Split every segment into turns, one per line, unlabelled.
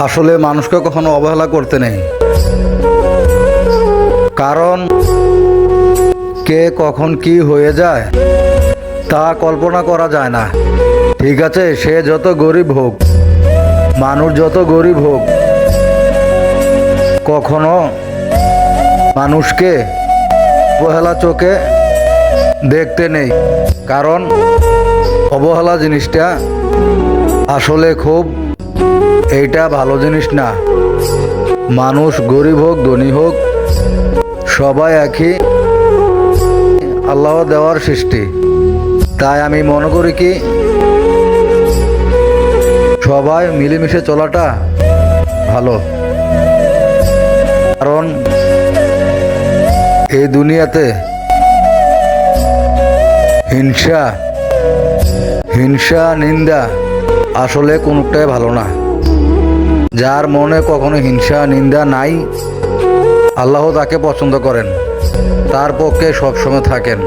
আসলে মানুষকে কখনো অবহেলা করতে নেই, কারণ কে কখন কি হয়ে যায় তা কল্পনা করা যায় না। ঠিক আছে, সে যত গরিব হোক, মানুষ যত গরিব হোক, কখনো মানুষকে অবহেলা চোখে দেখতে নেই, কারণ অবহেলা জিনিসটা আসলে খুব এইটা ভালো জিনিস না। মানুষ গরিব হোক ধনী হোক, সবাই একই আল্লাহ দেওয়ার সৃষ্টি। তাই আমি মনে করি কি সবাই মিলেমিশে চলাটা ভালো, কারণ এই দুনিয়াতে হিংসা নিন্দা আসলে কোনোটাই ভালো না। যার মনে কখনো হিংসা নিন্দা নাই, আল্লাহ তাকে পছন্দ করেন, তার পক্ষে সবসময় থাকেন।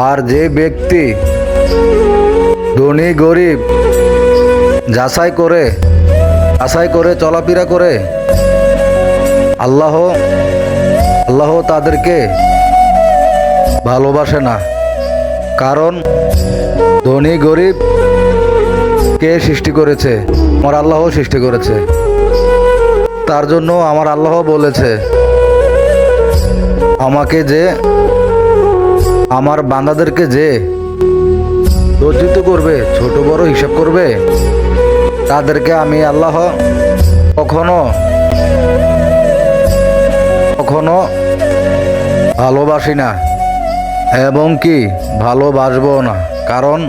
আর যে ব্যক্তি ধনী গরিব যাচাই করে চলাফেরা করে, আল্লাহ তাদেরকে ভালোবাসে না। কারণ ধনী গরিব কে সৃষ্টি করেছে? আমার আল্লাহ সৃষ্টি করেছে। তার জন্য আমার আল্লাহ বলেছে, আমার বান্দাদেরকে যে লজ্জিত করবে, ছোট বড় হিসাব করবে, তাদেরকে আমি আল্লাহ কখনো ভালোবাসি না, এবং কি ভালোবাসবো না। কারণ